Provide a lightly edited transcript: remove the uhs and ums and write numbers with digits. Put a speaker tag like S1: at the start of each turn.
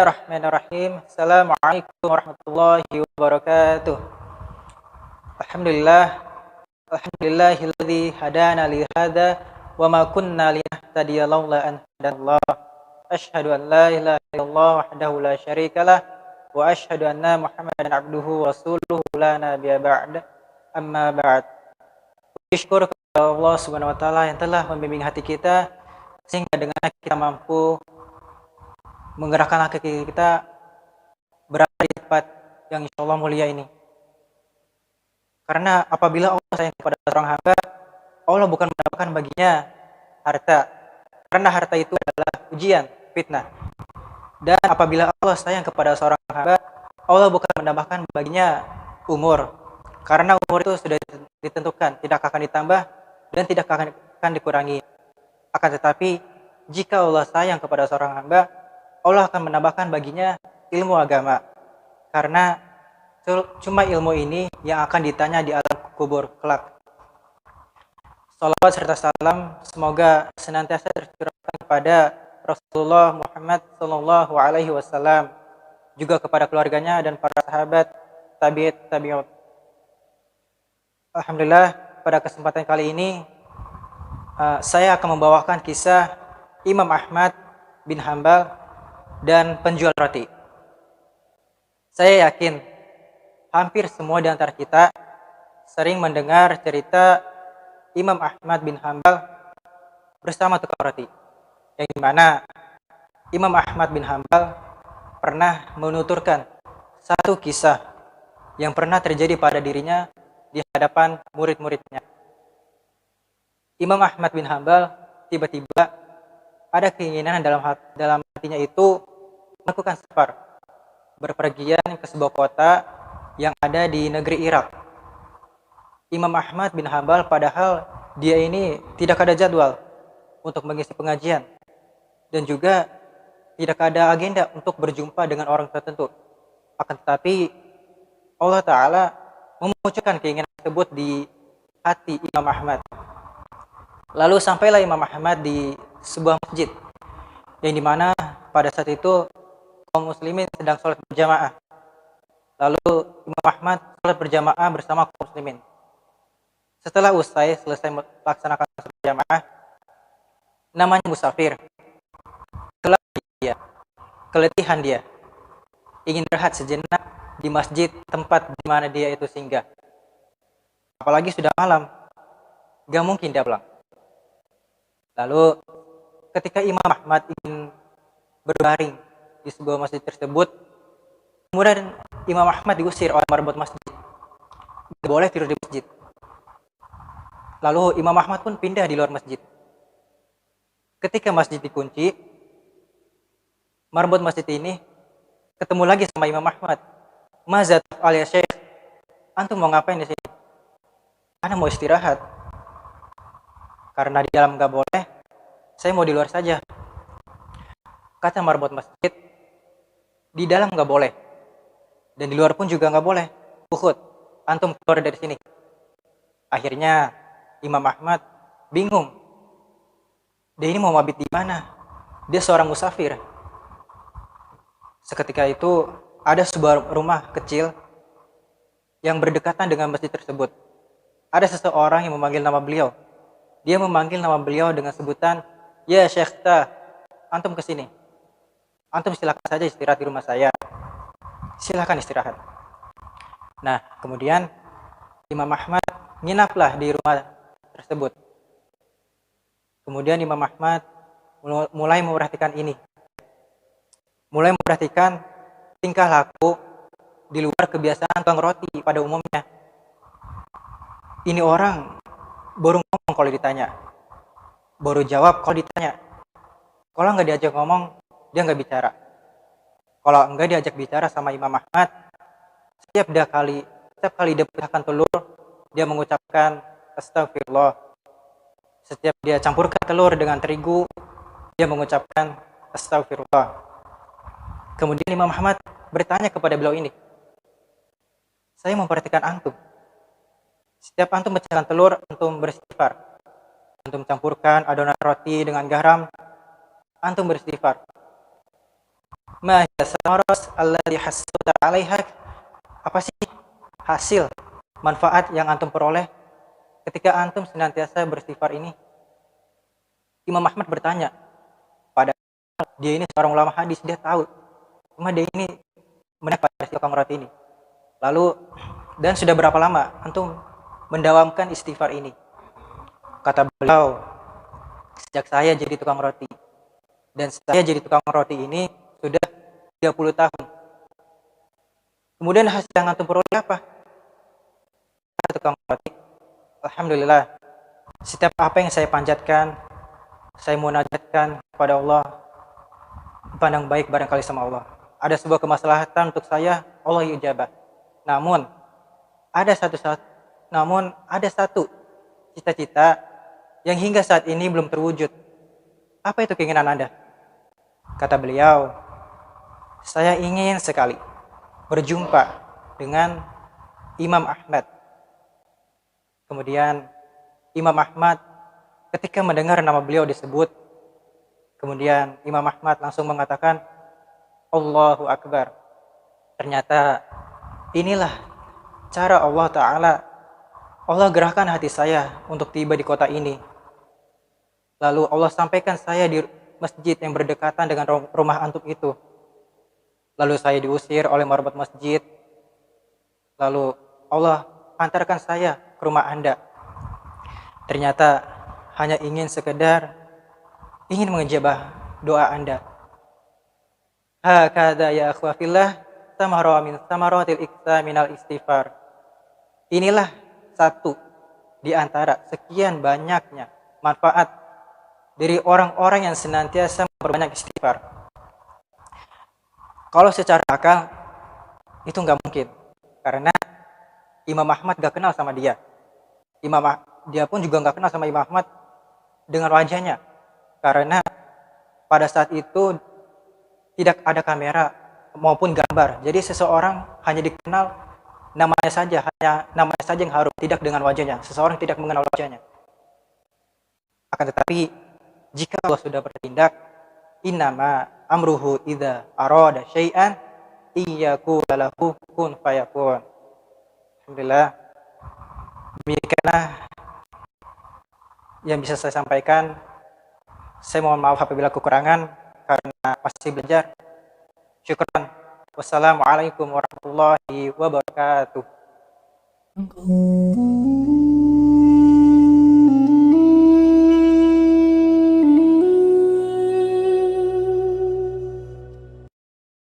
S1: Bismillahirrahmanirrahim. Assalamualaikum warahmatullahi wabarakatuh. Alhamdulillah, alhamdulillahilladzi hadana li hadza wa ma kunna linahtadiya laula an hadallah. Asyhadu an la ilaha illallah wahdahu la syarikalah wa asyhadu anna Muhammadan abduhu wa rasuluhu la nabiyya ba'da. Amma ba'd. Syukur kepada Allah Subhanahu wa taala yang telah membimbing hati kita sehingga dengan kita mampu menggerakkan kaki kita berada di tempat yang insya Allah mulia ini. Karena apabila Allah sayang kepada seorang hamba, Allah bukan menambahkan baginya harta. Karena harta itu adalah ujian, fitnah. Dan apabila Allah sayang kepada seorang hamba, Allah bukan menambahkan baginya umur. Karena umur itu sudah ditentukan, tidak akan ditambah dan tidak akan dikurangi. Akan tetapi, jika Allah sayang kepada seorang hamba, Allah akan menambahkan baginya ilmu agama. Karena cuma ilmu ini yang akan ditanya di alam kubur kelak. Salawat serta salam semoga senantiasa tercurahkan kepada Rasulullah Muhammad SAW, juga kepada keluarganya dan para sahabat tabi'ut. Alhamdulillah, pada kesempatan kali ini saya akan membawakan kisah Imam Ahmad bin Hanbal dan penjual roti. Saya yakin hampir semua di antara kita sering mendengar cerita Imam Ahmad bin Hanbal bersama tukang roti, yang dimana Imam Ahmad bin Hanbal pernah menuturkan satu kisah yang pernah terjadi pada dirinya di hadapan murid-muridnya. Imam Ahmad bin Hanbal tiba-tiba ada keinginan dalam hatinya itu melakukan safar, berpergian ke sebuah kota yang ada di negeri Irak. Imam Ahmad bin Hanbal padahal dia ini tidak ada jadwal untuk mengisi pengajian dan juga tidak ada agenda untuk berjumpa dengan orang tertentu. Akan tetapi Allah Ta'ala memunculkan keinginan tersebut di hati Imam Ahmad. Lalu sampailah Imam Ahmad di sebuah masjid yang dimana pada saat itu kaum muslimin sedang sholat berjamaah. Lalu Imam Ahmad sholat berjamaah bersama kaum muslimin. Setelah selesai melaksanakan sholat berjamaah, namanya musafir, keletihan dia, ingin rehat sejenak di masjid tempat di mana dia itu singgah. Apalagi sudah malam, gak mungkin dia pulang. Lalu ketika Imam Ahmad ingin berbaring di sebuah masjid tersebut, kemudian Imam Ahmad diusir oleh marbot masjid. Tidak boleh tidur di masjid. Lalu Imam Ahmad pun pindah di luar masjid. Ketika masjid dikunci, marbot masjid ini ketemu lagi sama Imam Ahmad. Mazat alias Syekh, antum mau ngapain di sini? Ana mau istirahat. Karena di dalam nggak boleh, saya mau di luar saja. Kata marbot masjid, di dalam nggak boleh, dan di luar pun juga nggak boleh. Ukhud, antum keluar dari sini. Akhirnya Imam Ahmad bingung. Dia ini mau mabit di mana? Dia seorang musafir. Seketika itu ada sebuah rumah kecil yang berdekatan dengan masjid tersebut. Ada seseorang yang memanggil nama beliau. Dia memanggil nama beliau dengan sebutan, "Ya Syekh Ta, antum kesini. Antum silakan saja istirahat di rumah saya. Silakan istirahat." Nah, kemudian Imam Ahmad nginaplah di rumah tersebut. Kemudian Imam Ahmad mulai memperhatikan ini. Mulai memperhatikan tingkah laku di luar kebiasaan tukang roti pada umumnya. Ini orang baru ngomong kalau ditanya, baru jawab kalau ditanya. Kalau nggak diajak ngomong, dia nggak bicara. Kalau nggak diajak bicara sama Imam Ahmad, setiap kali dia pecahkan telur, dia mengucapkan astagfirullah. Setiap dia campurkan telur dengan terigu, dia mengucapkan astagfirullah. Kemudian Imam Ahmad bertanya kepada beliau ini, "Saya memperhatikan antum. Setiap antum pecahkan telur, antum beristighfar. Antum campurkan adonan roti dengan garam, antum beristighfar. ma hiya samaras allati hasalta 'alaiha? Apa sih hasil manfaat yang antum peroleh ketika antum senantiasa beristighfar ini? Imam Ahmad bertanya, padahal dia ini seorang ulama hadis, dia tahu. Cuma dia ini mendapat tukang roti ini. Lalu, dan sudah berapa lama antum mendawamkan istighfar ini? Kata beliau, sejak saya jadi tukang roti. Dan saya jadi tukang roti ini sudah 30 tahun. Kemudian hasil yang antum peroleh apa? Tukang roti. Alhamdulillah, setiap apa yang saya panjatkan, saya munajatkan kepada Allah, pandang baik barangkali sama Allah. Ada sebuah kemaslahatan untuk saya, Allah ijabah. Namun ada satu cita-cita yang hingga saat ini belum terwujud. Apa itu keinginan Anda? Kata beliau, saya ingin sekali berjumpa dengan Imam Ahmad. Kemudian Imam Ahmad ketika mendengar nama beliau disebut, kemudian Imam Ahmad langsung mengatakan, Allahu Akbar. Ternyata inilah cara Allah Ta'ala. Allah gerahkan hati saya untuk tiba di kota ini. Lalu Allah sampaikan saya di masjid yang berdekatan dengan rumah antum itu. Lalu saya diusir oleh marbot masjid. Lalu Allah antarkan saya ke rumah Anda. Ternyata hanya ingin mengijabah doa Anda. Hakadha ya akhwafillah samarah min samaratil iksa minal istighfar. Inilah satu di antara sekian banyaknya manfaat dari orang-orang yang senantiasa memperbanyak istighfar. Kalau secara akal itu nggak mungkin, karena Imam Ahmad gak kenal sama dia. Dia pun juga gak kenal sama Imam Ahmad dengan wajahnya, karena pada saat itu tidak ada kamera maupun gambar. Jadi seseorang hanya dikenal namanya saja yang harum, tidak dengan wajahnya. Seseorang tidak mengenal wajahnya. Akan tetapi jika Allah sudah bertindak, innama amruhu idza arada syai'an iyyaqula lahu kun fayakun. Alhamdulillah, demikianlah yang bisa saya sampaikan. Saya mohon maaf apabila kekurangan karena masih belajar. Syukran. Wassalamualaikum warahmatullahi wabarakatuh.